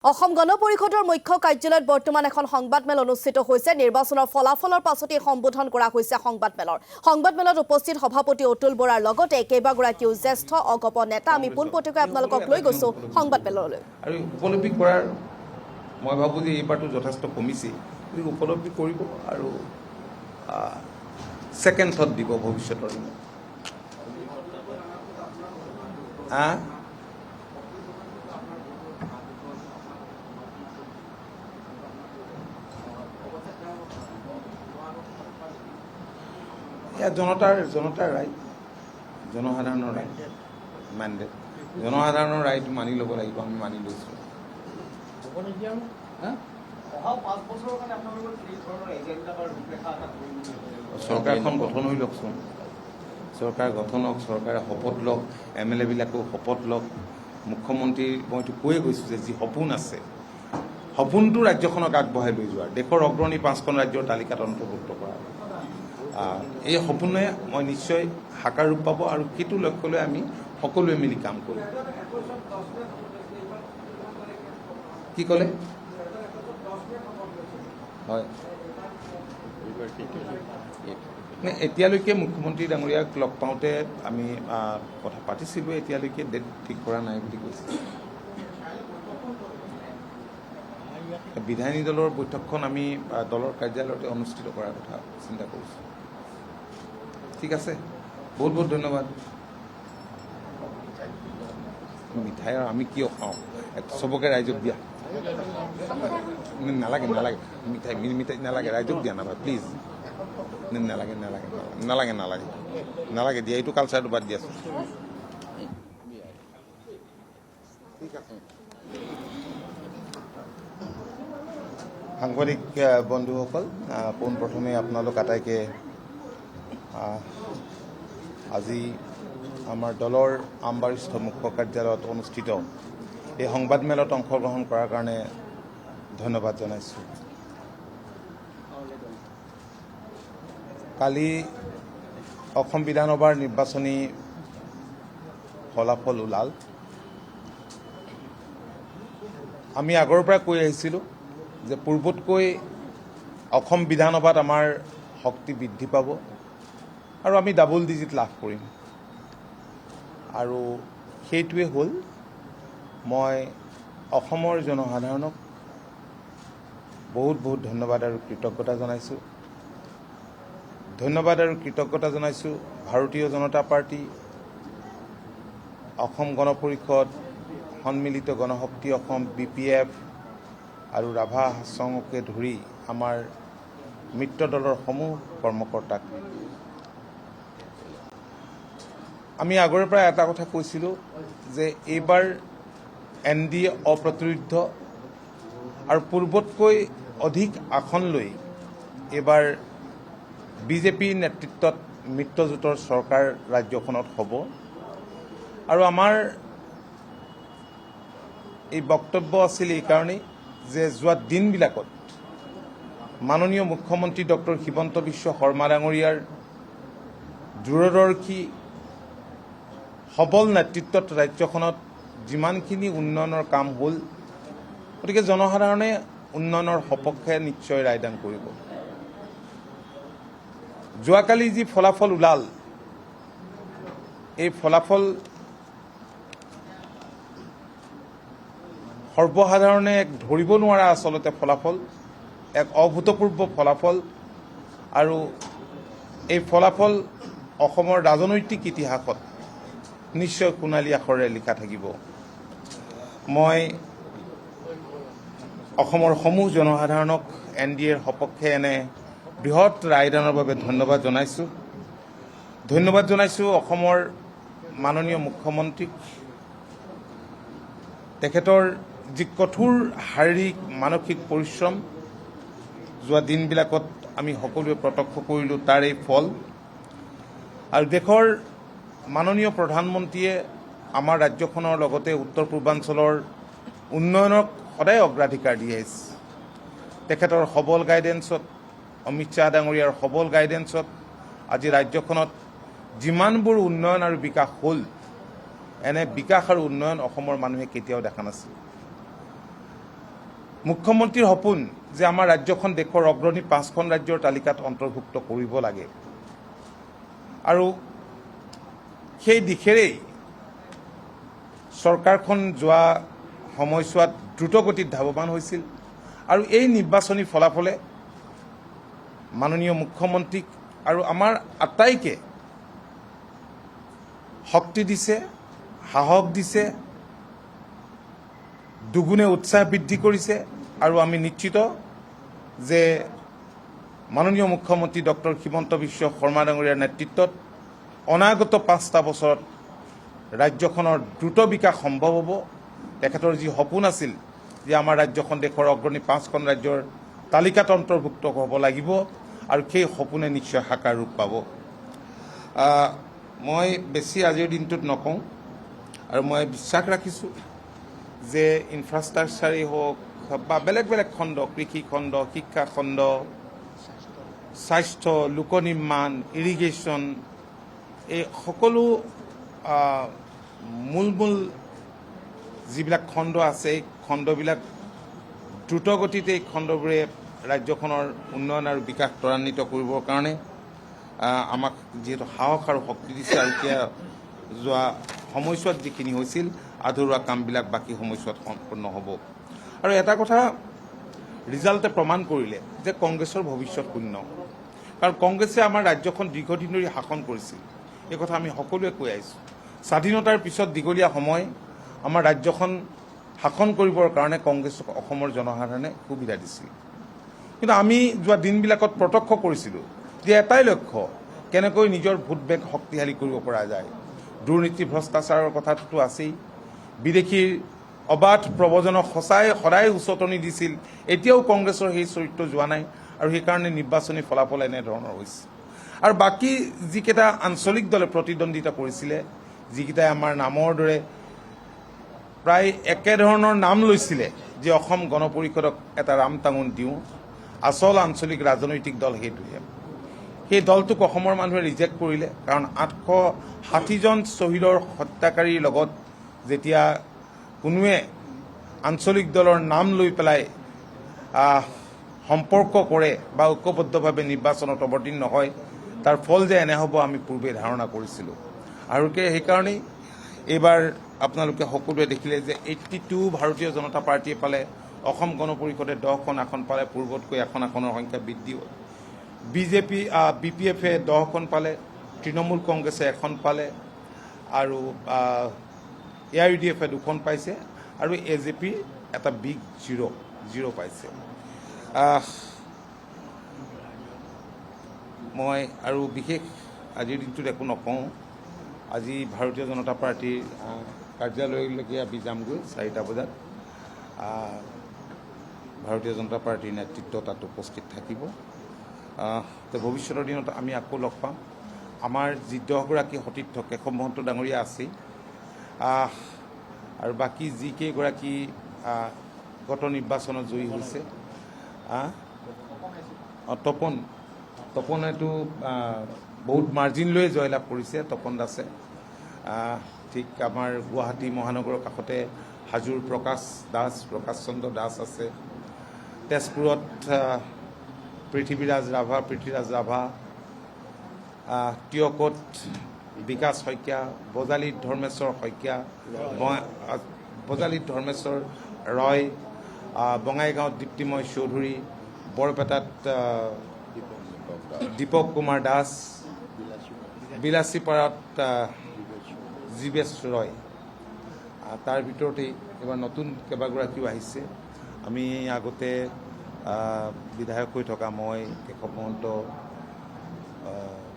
অসম গণ পৰিষদৰ মুখ্য কাৰ্যালয়ত বৰ্তমান এখন সংবাদমেল অনুষ্ঠিত হৈছে। নিৰ্বাচনৰ ফলাফলৰ পাছতে সম্বোধন কৰা হৈছে সংবাদমেলত উপস্থিত সভাপতি অতুল বৰাৰ লগতে কেইবাগৰাকীও জ্যেষ্ঠ অগপ নেতা। আমি পোনপটীয়াকৈ আপোনালোকক লৈ গৈছো সংবাদমেললৈ। আৰু উপলব্ধি কৰাৰ মই ভাবোঁ যে এইবাৰটো যথেষ্ট কমিছে, উপলব্ধি কৰিব আৰু ছেকেণ্ড থট দিব ভৱিষ্যতৰ দিনত। জনতাৰ ৰাইট, জনসাধাৰণৰ ৰাইট, মেণ্ডেট, জনসাধাৰণৰ ৰাইট মানি ল'ব লাগিব। আমি মানি লৈছোঁ। চৰকাৰখন গঠন হৈ লওকচোন, চৰকাৰ গঠন হওক, চৰকাৰে শপত লওক, MLA বিলাকেও শপত লওক। মুখ্যমন্ত্ৰী মইতো কৈয়ে গৈছোঁ যে যি সপোন আছে, সপোনটো ৰাজ্যখনক আগবঢ়াই লৈ যোৱাৰ, দেশৰ অগ্ৰণী 5খন ৰাজ্যৰ তালিকাত অন্তৰ্ভুক্ত কৰা। এই সপোনে মই নিশ্চয় সাকাৰ ৰূপ পাব আৰু সেইটো লক্ষ্য লৈ আমি সকলোৱে মিলি কাম কৰিম। কি ক'লে? হয়, এতিয়ালৈকে মুখ্যমন্ত্ৰী ডাঙৰীয়াক লগ পাওঁতে আমি কথা পাতিছিলোঁ। এতিয়ালৈকে ডেট ঠিক কৰা নাই বুলি কৈছে। বিধায়িনী দলৰ বৈঠকখন আমি দলৰ কাৰ্যালয়তে অনুষ্ঠিত কৰাৰ কথা চিন্তা কৰিছোঁ। ঠিক আছে, বহুত বহুত ধন্যবাদ। মিঠাই আৰু আমি কিয় খাওঁ, চবকে ৰাইজক দিয়া। নালাগে মিঠাই নালাগে, ৰাইজক দিয়া নাপায় প্লিজ। নালাগে দিয়া, এইটো কালচাৰটো বাদ দিয়াচোন। সাংবাদিক বন্ধুসকল, পোনপ্ৰথমে আপোনালোক আটাইকে আজি আমাৰ দলৰ আমবাৰীস্থ মুখ্য কাৰ্যালয়ত অনুষ্ঠিত এই সংবাদমেলত অংশগ্ৰহণ কৰাৰ কাৰণে ধন্যবাদ জনাইছোঁ। কালি অসম বিধানসভাৰ নিৰ্বাচনী ফলাফল ওলাল। আমি আগৰ পৰা কৈ আহিছিলোঁ যে পূৰ্বতকৈ অসম বিধানসভাত আমাৰ শক্তি বৃদ্ধি পাব আৰু আমি ডাবল ডিজিট লাভ কৰিম, আৰু সেইটোৱে হ'ল। মই অসমৰ জনসাধাৰণক বহুত বহুত ধন্যবাদ আৰু কৃতজ্ঞতা জনাইছোঁ। ভাৰতীয় জনতা পাৰ্টি, অসম গণ পৰিষদ, সন্মিলিত গণশক্তি অসম, BPF আৰু ৰাভা সংঘকে ধৰি আমাৰ মিত্ৰ দলৰ সমূহ কৰ্মকৰ্তাক। আমি আগৰে পৰা এটা কথা কৈছিলোঁ যে এইবাৰ NDA অপ্ৰতিৰোধ্য আৰু পূৰ্বতকৈ অধিক আসন লৈ এইবাৰ BJP নেতৃত্বত মিত্ৰজোঁটৰ চৰকাৰ ৰাজ্যখনত হ'ব। আৰু আমাৰ এই বক্তব্য আছিল এইকাৰণেই যে যোৱা দিনবিলাকত মাননীয় মুখ্যমন্ত্ৰী ডক্টৰ হিমন্ত বিশ্ব শৰ্মা ডাঙৰীয়াৰ দূৰদৰ্শী সবল নেতৃত্বত ৰাজ্যখনত যিমানখিনি উন্নয়নৰ কাম হ'ল, গতিকে জনসাধাৰণে উন্নয়নৰ সপক্ষে নিশ্চয় ৰায়দান কৰিব। যোৱাকালি যি ফলাফল ওলাল, এই ফলাফল সৰ্বসাধাৰণে এক ধৰিব নোৱাৰা আচলতে ফলাফল, এক অভূতপূৰ্ব ফলাফল। আৰু এই ফলাফল অসমৰ ৰাজনৈতিক ইতিহাসত নিশ্চয় সোণালী আখৰেৰে লিখা থাকিব। মই অসমৰ সমূহ জনসাধাৰণক NDAৰ সপক্ষে এনে বৃহৎ ৰায়দানৰ বাবে ধন্যবাদ জনাইছোঁ। অসমৰ মাননীয় মুখ্যমন্ত্ৰীক, তেখেতৰ যি কঠোৰ শাৰীৰিক মানসিক পৰিশ্ৰম যোৱা দিনবিলাকত আমি সকলোৱে প্ৰত্যক্ষ কৰিলোঁ, তাৰ এই ফল। আৰু দেশৰ মাননীয় প্ৰধানমন্ত্ৰীয়ে আমাৰ ৰাজ্যখনৰ লগতে উত্তৰ পূৰ্বাঞ্চলৰ উন্নয়নক সদায় অগ্ৰাধিকাৰ দি আহিছে। তেখেতৰ সবল গাইডেন্সত, অমিত শ্বাহ ডাঙৰীয়াৰ সবল গাইডেন্সত আজি ৰাজ্যখনত যিমানবোৰ উন্নয়ন আৰু বিকাশ হ'ল, এনে বিকাশ আৰু উন্নয়ন অসমৰ মানুহে কেতিয়াও দেখা নাছিল। মুখ্যমন্ত্ৰীৰ সপোন যে আমাৰ ৰাজ্যখন দেশৰ অগ্ৰণী 5খন ৰাজ্যৰ তালিকাত অন্তৰ্ভুক্ত কৰিব লাগে আৰু সেই দিশেৰেই চৰকাৰখন যোৱা সময়ছোৱাত দ্ৰুতগতিত ধাৱমান হৈছিল আৰু এই নিৰ্বাচনী ফলাফলে মাননীয় মুখ্যমন্ত্ৰীক আৰু আমাৰ আটাইকে শক্তি দিছে, সাহস দিছে, দুগুণে উৎসাহ বৃদ্ধি কৰিছে আৰু আমি নিশ্চিত যে মাননীয় মুখ্যমন্ত্ৰী ডক্টৰ হিমন্ত বিশ্ব শৰ্মা ডাঙৰীয়াৰ নেতৃত্বত অনাগত 5টা বছৰত ৰাজ্যখনৰ দ্ৰুত বিকাশ সম্ভৱ হ'ব। তেখেতৰ যি সপোন আছিল যে আমাৰ ৰাজ্যখন দেশৰ অগ্ৰণী 5খন ৰাজ্যৰ তালিকাত অন্তৰ্ভুক্ত হ'ব লাগিব আৰু সেই সপোনে নিশ্চয় সাকাৰ ৰূপ পাব। মই বেছি আজিৰ দিনটোত নকওঁ আৰু মই বিশ্বাস ৰাখিছোঁ যে ইনফ্ৰাষ্ট্ৰাকচাৰেই হওক বা বেলেগ বেলেগ খণ্ড, কৃষি খণ্ড, শিক্ষা খণ্ড, স্বাস্থ্য, লোক নিৰ্মাণ, ইৰিগেশ্যন, এই সকলো মূল যিবিলাক খণ্ড আছে এই খণ্ডবিলাক দ্ৰুতগতিতে এই খণ্ডবোৰে ৰাজ্যখনৰ উন্নয়ন আৰু বিকাশ ত্বৰান্বিত কৰিবৰ কাৰণে আমাক যিহেতু সাহস আৰু শক্তি দিছে আৰু এতিয়া যোৱা সময়ছোৱাত যিখিনি হৈছিল আধৰুৱা কামবিলাক বাকী সময়ছোৱাত সম্পূৰ্ণ হ'ব। আৰু এটা কথা ৰিজাল্টে প্ৰমাণ কৰিলে যে কংগ্ৰেছৰ ভৱিষ্যত শূন্য, কাৰণ কংগ্ৰেছে আমাৰ ৰাজ্যখন দীৰ্ঘদিন ধৰি শাসন কৰিছিল। এই কথা আমি সকলোৱে কৈ আহিছোঁ। স্বাধীনতাৰ পিছত দীঘলীয়া সময় আমাৰ ৰাজ্যখন শাসন কৰিবৰ কাৰণে কংগ্ৰেছক অসমৰ জনসাধাৰণে সুবিধা দিছিল। কিন্তু আমি যোৱা দিনবিলাকত প্ৰত্যক্ষ কৰিছিলোঁ যে এটাই লক্ষ্য, কেনেকৈ নিজৰ ভোট বেংক শক্তিশালী কৰিব পৰা যায়। দুৰ্নীতি ভ্ৰষ্টাচাৰৰ কথাটো আছেই, বিদেশীৰ অবাধ প্ৰব্ৰজনক সদায় উচতনি দিছিল। এতিয়াও কংগ্ৰেছৰ সেই চৰিত্ৰ যোৱা নাই আৰু সেইকাৰণে নিৰ্বাচনী ফলাফল এনেধৰণৰ হৈছে। আৰু বাকী যিকেইটা আঞ্চলিক দলে প্ৰতিদ্বন্দ্বিতা কৰিছিলে, যিকেইটাই আমাৰ নামৰ দৰে প্ৰায় একেধৰণৰ নাম লৈছিলে যে অসম গণ পৰিষদক এটা ৰামটাঙোন দিওঁ, আচল আঞ্চলিক ৰাজনৈতিক দল সেইটোৱে। সেই দলটোক অসমৰ মানুহে ৰিজেক্ট কৰিলে, কাৰণ 860জন শ্বহীদৰ হত্যাকাৰীৰ লগত যেতিয়া কোনোৱে আঞ্চলিক দলৰ নাম লৈ পেলাই সম্পৰ্ক কৰে বা ঐক্যবদ্ধভাৱে নিৰ্বাচনত অৱতীৰ্ণ হয়, তাৰ ফল যে এনে হ'ব আমি পূৰ্বে ধাৰণা কৰিছিলোঁ। আৰু সেইকাৰণেই এইবাৰ আপোনালোকে সকলোৱে দেখিলে যে 82 ভাৰতীয় জনতা পাৰ্টীয়ে পালে, অসম গণ পৰিষদে 10খন আসন পালে, পূৰ্বতকৈ এখন আসনৰ সংখ্যা বৃদ্ধি হ'ল। BPF 10খন পালে, তৃণমূল কংগ্ৰেছে 1খন পালে আৰু AIUDF 2খন পাইছে আৰু AJP এটা বিগ জিৰ' পাইছে। মই আৰু বিশেষ আজিৰ দিনটোত একো নকওঁ। আজি ভাৰতীয় জনতা পাৰ্টীৰ কাৰ্যালয়লৈকে আমি যামগৈ 4টা বজাত। ভাৰতীয় জনতা পাৰ্টীৰ নেতৃত্ব তাত উপস্থিত থাকিব। ভৱিষ্যতৰ দিনত আমি আকৌ লগ পাম। আমাৰ যি 10গৰাকী সতীৰ্থ, কেশৱ মহন্ত ডাঙৰীয়া আছেই, আৰু বাকী যিকেইগৰাকী গত নিৰ্বাচনত জয়ী হৈছে, তপনেতো বহুত মাৰ্জিন লৈ জয়লাভ কৰিছে। তপন দাসে ঠিক আমাৰ গুৱাহাটী মহানগৰৰ কাষতে হাজোৰ প্ৰকাশ চন্দ্ৰ দাস আছে, তেজপুৰত পৃথ্বীৰাজ ৰাভা, টিয়কত বিকাশ শইকীয়া, বজালীত ধৰ্মেশ্বৰ শইকীয়া, ৰয়, বঙাইগাঁৱত দীপ্তিময় চৌধুৰী, বৰপেটাত দীপক কুমাৰ দাস, বিলাচীপাৰাত জীৱেশ ৰয়। তাৰ ভিতৰতেই এইবাৰ নতুন কেইবাগৰাকীও আহিছে। আমি আগতে বিধায়ক হৈ থকা মই, কেশৱ মহন্ত,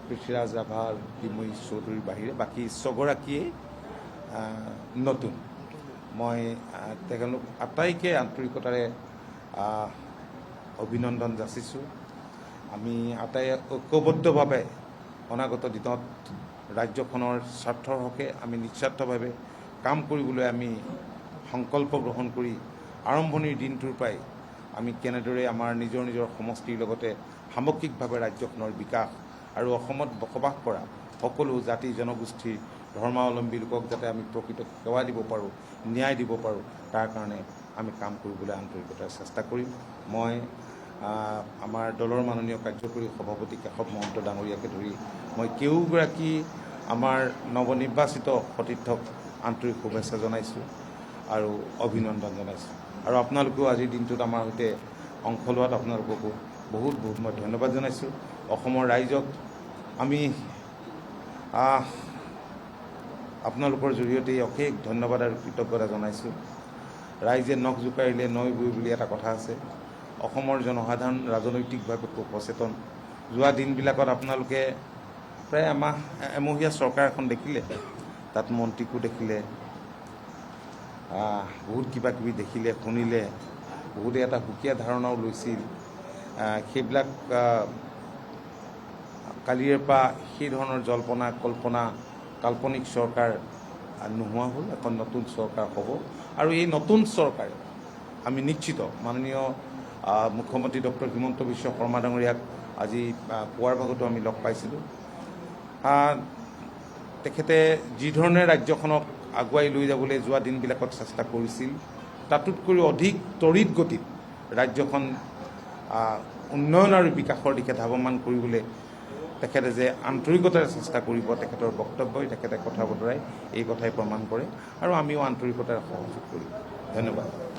পৃথ্বীৰাজ ৰাভা, টিমুই চৌধুৰীৰ বাহিৰে বাকী 6গৰাকীয়ে নতুন। মই তেখেতলোক আটাইকে আন্তৰিকতাৰে অভিনন্দন যাচিছোঁ। আমি আটাই ঐক্যবদ্ধভাৱে অনাগত দিনত ৰাজ্যখনৰ স্বাৰ্থৰ হকে আমি নিস্বাৰ্থভাৱে কাম কৰিবলৈ আমি সংকল্প গ্ৰহণ কৰি আৰম্ভণিৰ দিনটোৰ পৰাই আমি কেনেদৰে আমাৰ নিজৰ সমষ্টিৰ লগতে সামগ্ৰিকভাৱে ৰাজ্যখনৰ বিকাশ আৰু অসমত বসবাস কৰা সকলো জাতি জনগোষ্ঠীৰ ধৰ্মাৱলম্বী লোকক যাতে আমি প্ৰকৃত সেৱা দিব পাৰোঁ, ন্যায় দিব পাৰোঁ, তাৰ কাৰণে আমি কাম কৰিবলৈ আন্তৰিকতাৰে চেষ্টা কৰিম। মই আমাৰ দলৰ মাননীয় কাৰ্যকৰী সভাপতি কেশৱ মহন্ত ডাঙৰীয়াকে ধৰি মই কেওগৰাকী আমাৰ নৱনিৰ্বাচিত সতীৰ্থক আন্তৰিক শুভেচ্ছা জনাইছোঁ আৰু অভিনন্দন জনাইছোঁ। আৰু আপোনালোকেও আজিৰ দিনটোত আমাৰ সৈতে অংশ লোৱাত আপোনালোককো বহুত বহুত মই ধন্যবাদ জনাইছোঁ। অসমৰ ৰাইজক আমি আপোনালোকৰ জৰিয়তে অশেষ ধন্যবাদ আৰু কৃতজ্ঞতা জনাইছোঁ। ৰাইজে নখ জোকাৰিলে নৈ বৈ বুলি এটা কথা আছে। অসমৰ জনসাধাৰণ ৰাজনৈতিকভাৱে খুব সচেতন। যোৱা দিনবিলাকত আপোনালোকে প্ৰায় এমহীয়া চৰকাৰ এখন দেখিলে, তাত মন্ত্ৰীকো দেখিলে, বহুত কিবা কিবি দেখিলে, শুনিলে, বহুতে এটা সুকীয়া ধাৰণাও লৈছিল। সেইবিলাক কালিৰে পৰা সেই ধৰণৰ জল্পনা কল্পনা কাল্পনিক চৰকাৰ নোহোৱা হ'ল। এখন নতুন চৰকাৰ হ'ব আৰু এই নতুন চৰকাৰে আমি নিশ্চিত মাননীয় মুখ্যমন্ত্ৰী ডক্টৰ হিমন্ত বিশ্ব শৰ্মা ডাঙৰীয়াক আজি পুৱাৰ ভাগতো আমি লগ পাইছিলোঁ। তেখেতে যিধৰণে ৰাজ্যখনক আগুৱাই লৈ যাবলৈ যোৱা দিনবিলাকত চেষ্টা কৰিছিল, তাতোতকৈ অধিক তড়িৎ গতিত ৰাজ্যখন উন্নয়ন আৰু বিকাশৰ দিশে ধাৱমান কৰিবলৈ তেখেতে যে আন্তৰিকতাৰে চেষ্টা কৰিব, তেখেতৰ বক্তব্যই তেখেতে কথা বতৰাই এই কথাই প্ৰমাণ কৰে আৰু আমিও আন্তৰিকতাৰে সহযোগ কৰিম। ধন্যবাদ।